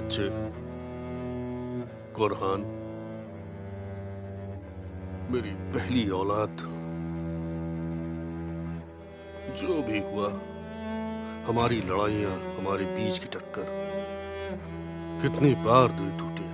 बच्चे, कुरहान, मेरी पहली औलाद। जो भी हुआ, हमारी लड़ाइयां, हमारे बीच की टक्कर, कितनी बार दिल टूटे,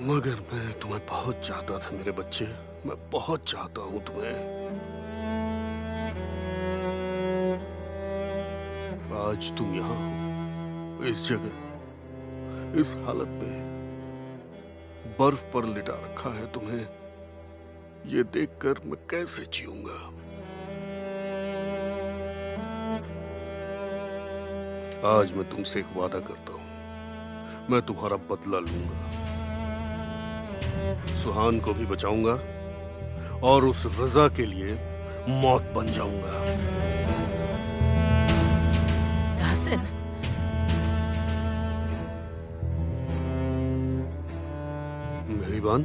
मगर मैं तुम्हें बहुत चाहता था मेरे बच्चे। मैं बहुत चाहता हूं तुम्हें। आज तुम यहां हो, इस जगह, इस हालत में, बर्फ पर लिटा रखा है तुम्हें। ये देखकर मैं कैसे जीऊंगा? आज मैं तुमसे एक वादा करता हूं, मैं तुम्हारा बदला लूंगा, सुहान को भी बचाऊंगा और उस रजा के लिए मौत बन जाऊंगा। ताहसिन, मेरी बान,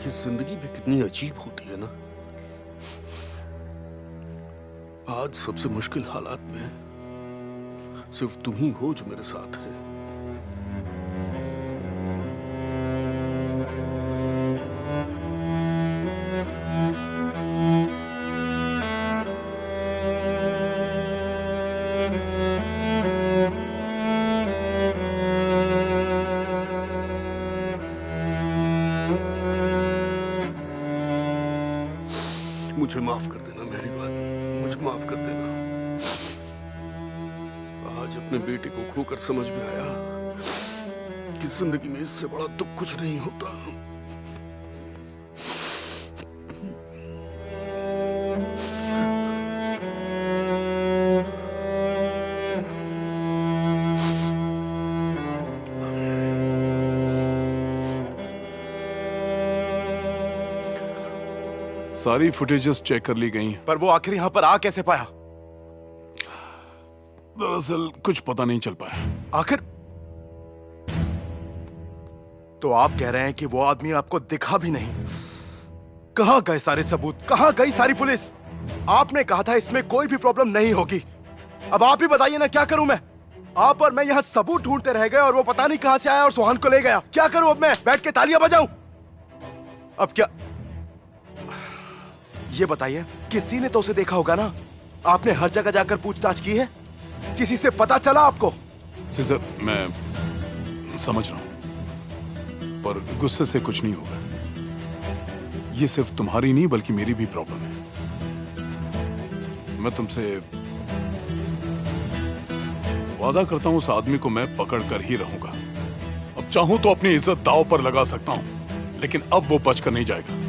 ये जिंदगी भी कितनी अजीब होती है ना। आज सबसे मुश्किल हालात में सिर्फ तुम ही हो जो मेरे साथ है। मुझे माफ कर देना मेरी बात, मुझे माफ कर देना। आज अपने बेटे को खोकर समझ में आया कि जिंदगी में इससे बड़ा दुख कुछ नहीं होता। सारी फुटेजेस चेक कर ली गई, पर वो आखिर यहाँ पर आ कैसे पाया? दरअसल कुछ पता नहीं चल पाया। आखिर तो आप कह रहे हैं कि वो आदमी आपको दिखा भी नहीं? कहां गए सारे सबूत? कहां गई सारी पुलिस? आपने कहा था इसमें कोई भी प्रॉब्लम नहीं होगी। अब आप ही बताइए ना, क्या करूं मैं? आप और मैं यहाँ सबूत ढूंढते रह गए और वो पता नहीं कहां से आया और सुहान को ले गया। क्या करूं अब मैं? बैठ के तालियां बजाऊं? अब क्या? ये बताइए, किसी ने तो उसे देखा होगा ना? आपने हर जगह जाकर पूछताछ की है? किसी से पता चला आपको? सीजर, मैं समझ रहा हूं, पर गुस्से से कुछ नहीं होगा। ये सिर्फ तुम्हारी नहीं बल्कि मेरी भी प्रॉब्लम है। मैं तुमसे वादा करता हूं, उस आदमी को मैं पकड़ कर ही रहूंगा। अब चाहूं तो अपनी इज्जत दांव पर लगा सकता हूं, लेकिन अब वो बच कर नहीं जाएगा।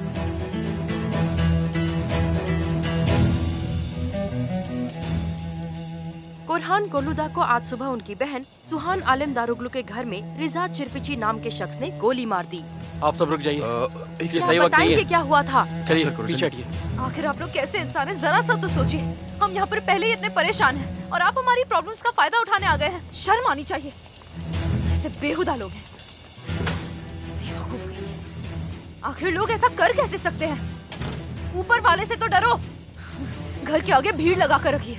कुरहान गोलुदा को आज सुबह उनकी बहन सुहान आलम दारुगलू के घर में रिजात चिरपिची नाम के शख्स ने गोली मार दी। आप सब रुक जाइए, ये क्या सही वक्त नहीं बताएंगे है। क्या हुआ था? चलिए पीछे हटिए। आखिर आप लोग कैसे इंसान हैं? जरा सा तो सोचिए। हम यहाँ पर पहले ही इतने परेशान हैं और आप हमारी प्रॉब्लम्स का फायदा उठाने आ गए हैं। शर्म आनी चाहिए। ऐसे बेहुदा लोग हैं, बेवकूफ कहीं। आखिर लोग ऐसा कर कैसे सकते हैं? ऊपर वाले से तो डरो, घर के आगे भीड़ लगा कर रखिए।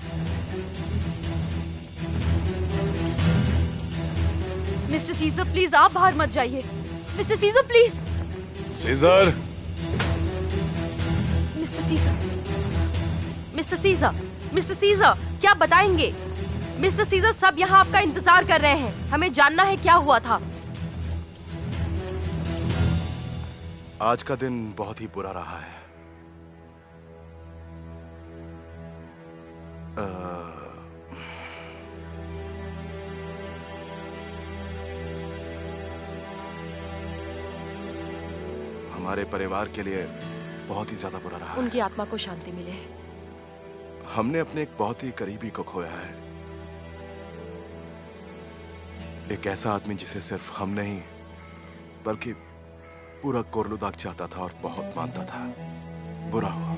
मिस्टर सीजर प्लीज, आप बाहर मत जाइए। Mister Caesar please. Caesar, mister Caesar, mister Caesar, mister Caesar, क्या बताएंगे? मिस्टर सीजर, सब यहाँ आपका इंतजार कर रहे हैं। हमें जानना है क्या हुआ था। आज का दिन बहुत ही बुरा रहा है। हमारे परिवार के लिए बहुत ही ज्यादा बुरा रहा है। उनकी आत्मा को शांति मिले। हमने अपने एक बहुत ही करीबी को खोया है। एक ऐसा आदमी जिसे सिर्फ हम नहीं बल्कि पूरा कोरलुदाग चाहता था और बहुत मानता था। बुरा हुआ।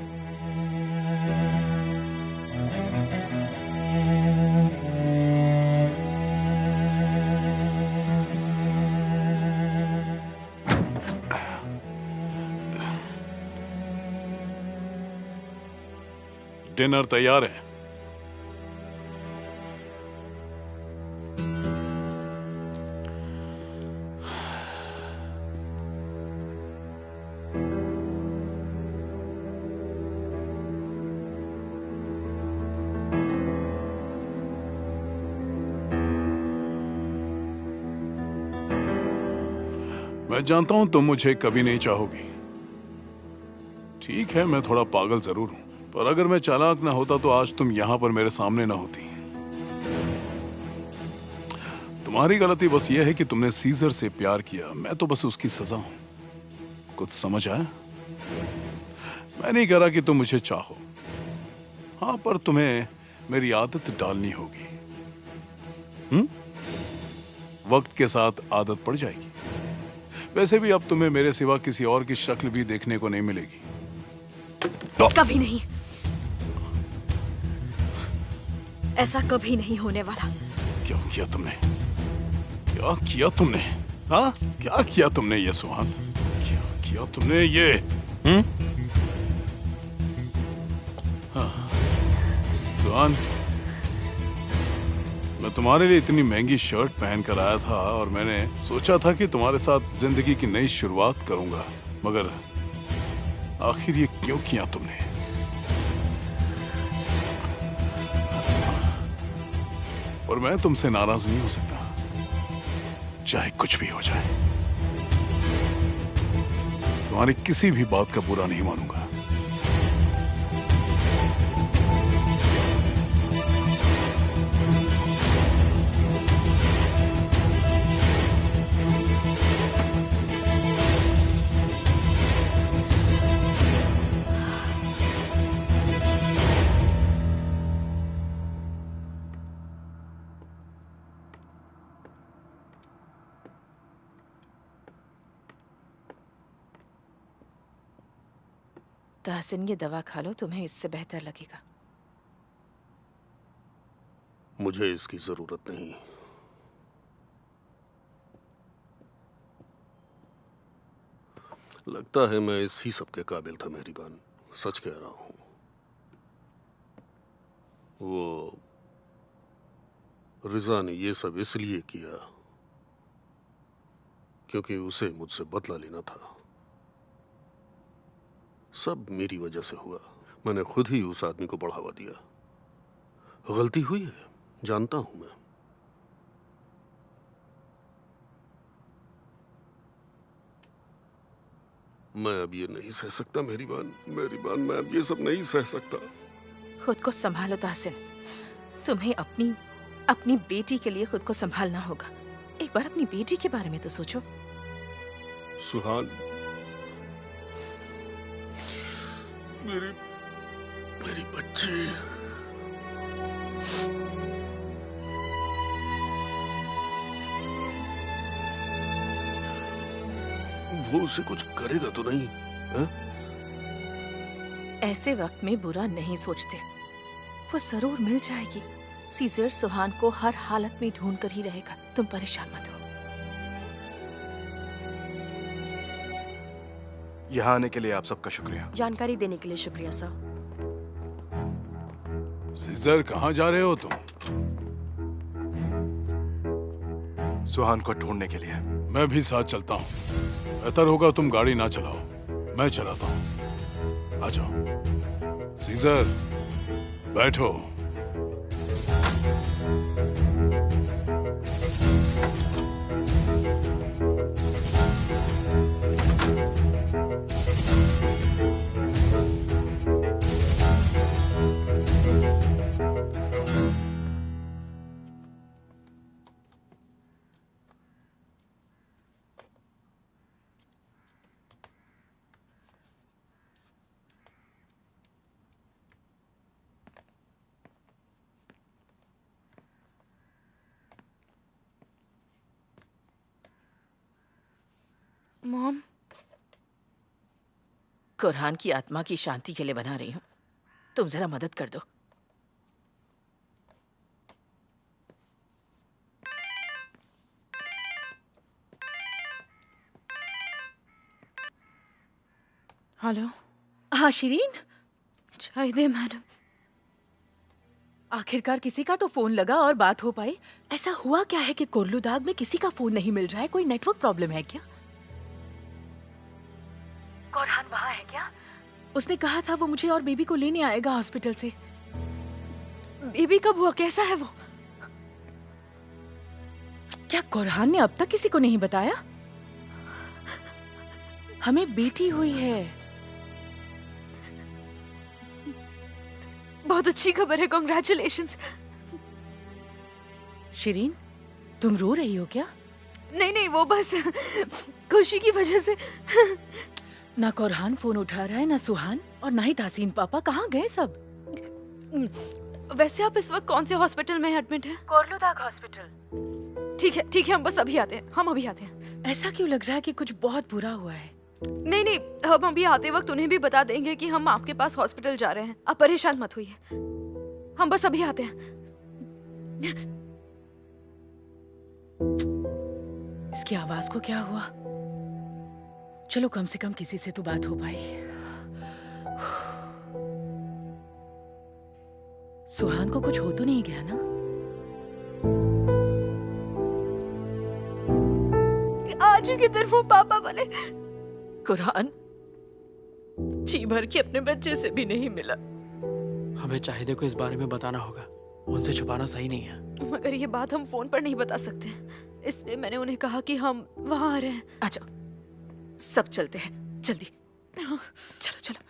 डिनर तैयार है। मैं जानता हूं तुम मुझे कभी नहीं चाहोगी। ठीक है, मैं थोड़ा पागल जरूर हूं, पर अगर मैं चालाक ना होता तो आज तुम यहां पर मेरे सामने ना होती। तुम्हारी गलती बस यह है कि तुमने सीजर से प्यार किया, मैं तो बस उसकी सजा हूं। कुछ समझ आया? मैं नहीं कह रहा कि तुम मुझे चाहो, हाँ, पर तुम्हें मेरी आदत डालनी होगी। वक्त के साथ आदत पड़ जाएगी। वैसे भी अब तुम्हें मेरे सिवा किसी और की शक्ल भी देखने को नहीं मिलेगी। कभी नहीं, ऐसा कभी नहीं होने वाला। क्या किया तुमने? क्या किया तुमने? हाँ, क्या किया तुमने ये सुहान? क्या किया तुमने ये? हाँ, सुहान, मैं तुम्हारे लिए इतनी महंगी शर्ट पहन कर आया था और मैंने सोचा था कि तुम्हारे साथ जिंदगी की नई शुरुआत करूंगा, मगर आखिर ये क्यों किया तुमने? और मैं तुमसे नाराज नहीं हो सकता, चाहे कुछ भी हो जाए। तुम्हारी किसी भी बात का बुरा नहीं मानूंगा। तहसीन, ये दवा खा लो, तुम्हें इससे बेहतर लगेगा। मुझे इसकी जरूरत नहीं। लगता है मैं इस ही सब के काबिल था मेहरबान, सच कह रहा हूं। वो रिजा ने ये सब इसलिए किया क्योंकि उसे मुझसे बदला लेना था। सब मेरी वजह से हुआ। मैंने खुद ही उस आदमी को बढ़ावा दिया। गलती हुई है, जानता हूं मैं। मैं अब ये नहीं सह सकता मेहरबान, मेहरबान, मैं अब ये सब नहीं सह सकता। खुद को संभालो तहसीन, तुम्हें अपनी बेटी के लिए खुद को संभालना होगा। एक बार अपनी बेटी के बारे में तो सोचो। सुहान, मेरी बच्ची, वो उसे कुछ करेगा तो नहीं? हा? ऐसे वक्त में बुरा नहीं सोचते, वो जरूर मिल जाएगी। सीजर सुहान को हर हालत में ढूंढ कर ही रहेगा, तुम परेशान मत हो। यहाँ आने के लिए आप सबका शुक्रिया। जानकारी देने के लिए शुक्रिया सर। सीजर, कहाँ जा रहे हो तुम? सुहान को ढूंढने के लिए। मैं भी साथ चलता हूँ। बेहतर होगा तुम गाड़ी ना चलाओ, मैं चलाता हूँ। आ जाओ। सीजर, बैठो। मॉम, कुरान की आत्मा की शांति के लिए बना रही हूँ, तुम जरा मदद कर दो। हेलो। हाँ शिरीन, चाय दे मैडम। आखिरकार किसी का तो फोन लगा और बात हो पाई। ऐसा हुआ क्या है कि कोर्लुदाग में किसी का फोन नहीं मिल रहा है? कोई नेटवर्क प्रॉब्लम है क्या? कोरहान वहाँ है क्या? उसने कहा था वो मुझे और बेबी को लेने आएगा हॉस्पिटल से। बेबी कब हुआ? कैसा है वो? क्या कोरहान ने अब तक किसी को नहीं बताया? हमें बेटी हुई है। बहुत अच्छी खबर है, कॉन्ग्रेचुलेशंस। शिरीन, तुम रो रही हो क्या? नहीं नहीं, वो बस खुशी की वजह से। ना कोरहान फोन उठा रहा है, ना सुहान, और ना ही तासीन पापा। कहाँ गए सब? वैसे आप इस वक्त कौन से हॉस्पिटल में एडमिट हैं? कोर्लुदाग हॉस्पिटल। ठीक है, हम बस अभी आते हैं। हम अभी आते हैं। ऐसा क्यों लग रहा है कि कुछ बहुत बुरा हुआ है? नहीं नहीं, हम अभी आते वक्त उन्हें भी बता देंगे कि हम आपके पास हॉस्पिटल जा रहे हैं। आप परेशान मत होइए, हम बस अभी आते हैं। इसकी आवाज को क्या हुआ? चलो कम से कम किसी से तो बात हो पाई। सुहान को कुछ हो तो नहीं गया ना? आज ही किधर वो पापा वाले? कुरान जी भर के अपने बच्चे से भी नहीं मिला। हमें चाहिए को इस बारे में बताना होगा, उनसे छुपाना सही नहीं है। मगर ये बात हम फोन पर नहीं बता सकते, इसलिए मैंने उन्हें कहा कि हम वहाँ आ रहे हैं। अच्छा, सब चलते हैं जल्दी। चलो चलो।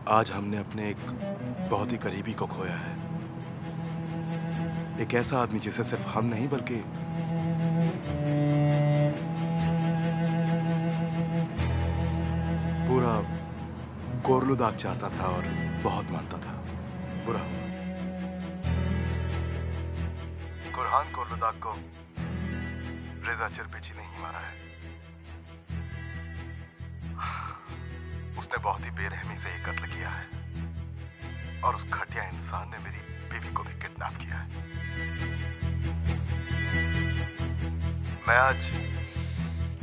आज हमने अपने एक बहुत ही करीबी को खोया है। एक ऐसा आदमी जिसे सिर्फ हम नहीं बल्कि पूरा कोर्लुदाग चाहता था और बहुत मानता था। बुरा हुआ। कुरहान कोर्लुदाग को रिजा चिरपिची ने ही मारा है। उसने बहुत ही बेरहमी से ये कत्ल किया है और उस घटिया इंसान ने मेरी बीवी को भी किडनैप किया है। मैं आज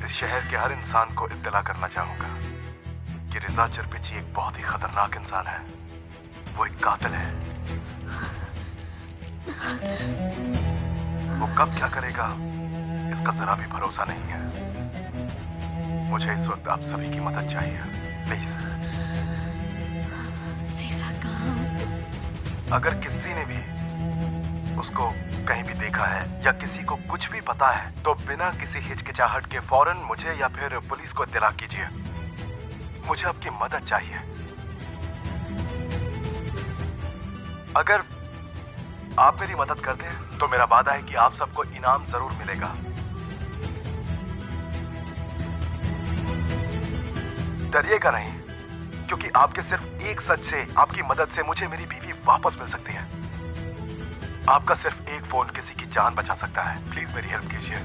इस शहर के हर इंसान को इत्तला करना चाहूंगा कि रिजा चिरपिची एक बहुत ही खतरनाक इंसान है। वो एक कातिल है। वो कब क्या करेगा इसका जरा भी भरोसा नहीं है। मुझे इस वक्त आप सभी की मदद चाहिए, प्लीज। सीसा कहाँ? अगर किसी ने भी उसको कहीं भी देखा है या किसी को कुछ भी पता है तो बिना किसी हिचकिचाहट के फौरन मुझे या फिर पुलिस को इत्तला कीजिए। मुझे आपकी मदद चाहिए। अगर आप मेरी मदद करते हैं तो मेरा वादा है कि आप सबको इनाम जरूर मिलेगा। डरिएगा नहीं, क्योंकि आपके सिर्फ एक सच से, आपकी मदद से मुझे मेरी बीवी वापस मिल सकती है। आपका सिर्फ एक फोन किसी की जान बचा सकता है। प्लीज मेरी हेल्प कीजिए।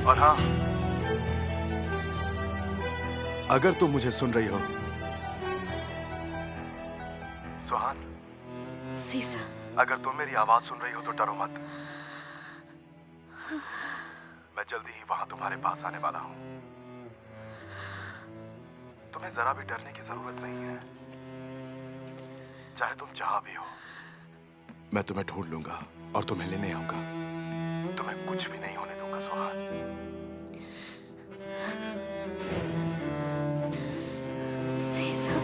और हाँ, अगर तुम मुझे सुन रही हो, सुहान, सीसा, अगर तुम मेरी आवाज सुन रही हो तो डरो मत। मैं जल्दी ही वहां तुम्हारे पास आने वाला हूं। तुम्हें जरा भी डरने की जरूरत नहीं है। चाहे तुम जहां भी हो, मैं तुम्हें ढूंढ लूंगा और तुम्हें लेने आऊंगा। तुम्हें कुछ भी नहीं होने दूंगा सुहान। सीसा,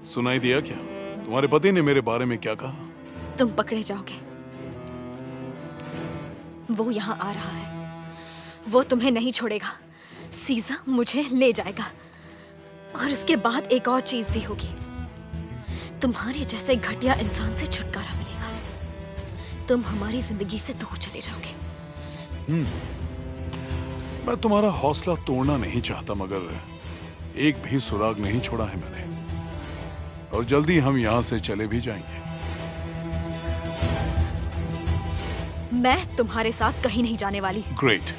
सुनाई दिया क्या? तुम्हारे पति ने मेरे बारे में क्या कहा? तुम पकड़े जाओगे। वो यहाँ आ रहा है। वो तुम्हें नहीं छोड़ेगा। सीजा मुझे ले जाएगा और उसके बाद एक और चीज भी होगी। तुम्हारे जैसे घटिया इंसान से छुटकारा मिलेगा। तुम हमारी जिंदगी से दूर चले जाओगे। मैं तुम्हारा हौसला तोड़ना नहीं चाहता, मगर एक भी सुराग नहीं छोड़ा है मैंने, और जल्दी हम यहां से चले भी जाएंगे। मैं तुम्हारे साथ कहीं नहीं जाने वाली। ग्रेट।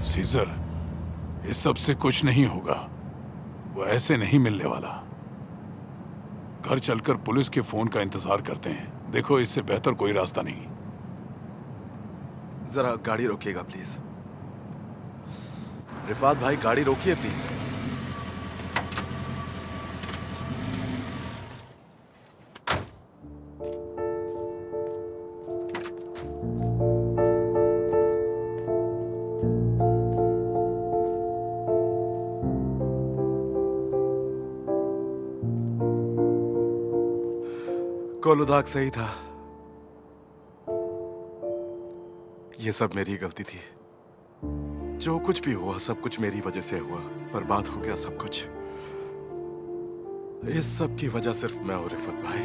सीजर, इस सब से कुछ नहीं होगा, वो ऐसे नहीं मिलने वाला। घर चलकर पुलिस के फोन का इंतजार करते हैं। देखो, इससे बेहतर कोई रास्ता नहीं। जरा गाड़ी रोकिएगा प्लीज। रिफात भाई, गाड़ी रोकिए प्लीज। कोलुदाग सही था। ये सब मेरी गलती थी। जो कुछ भी हुआ सब कुछ मेरी वजह से हुआ। बर्बाद हो गया सब कुछ। इस सब की वजह सिर्फ मैं हूं रिफत भाई।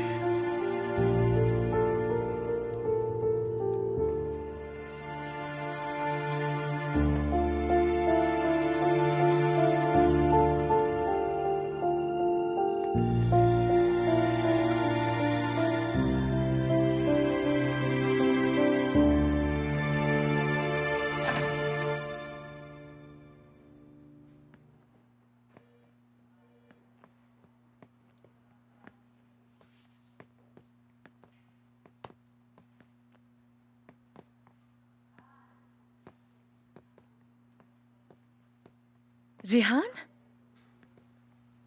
रेहान,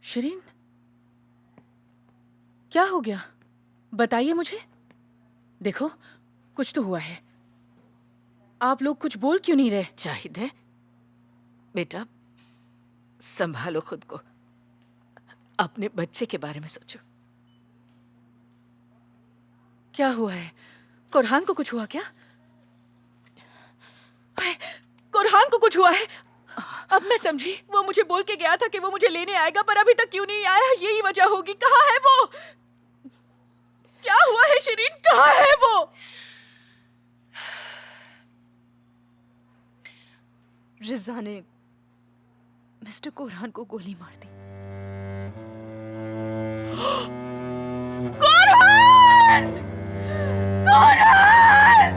शिरीन, क्या हो गया? बताइए मुझे। देखो, कुछ तो हुआ है। आप लोग कुछ बोल क्यों नहीं रहे? चाहिए बेटा, संभालो खुद को, अपने बच्चे के बारे में सोचो। क्या हुआ है? कुरहान को कुछ हुआ क्या? कुरहान को कुछ हुआ है? अब मैं समझी। वो मुझे बोल के गया था कि वो मुझे लेने आएगा, पर अभी तक क्यों नहीं आया? यही वजह होगी। कहाँ है वो? क्या हुआ है शिरीन? कहाँ है वो? रिजा ने मिस्टर कोरहान को गोली मार दी। कोरहान! कोरहान!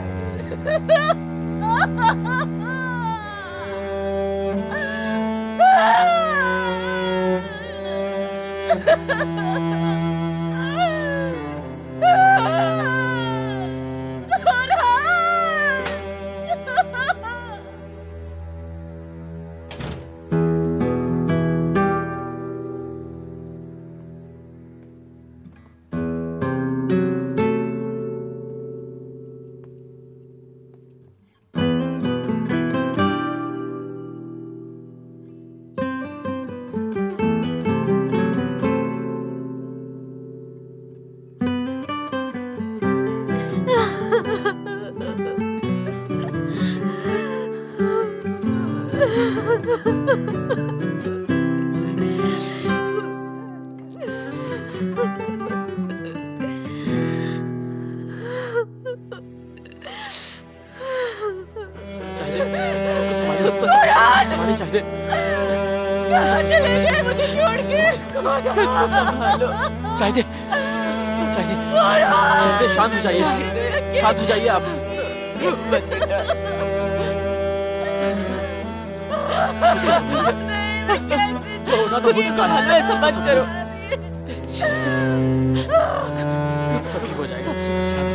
चाहिए। कहाँ चले गए मुझे छोड़ के? संभालो। चाहिए, चाहिए, चाहिए, शांत हो जाइए, शांत हो जाइए आप। रोना तो हो चुका है, ऐसा मत करो। सब ठीक हो जाएगा।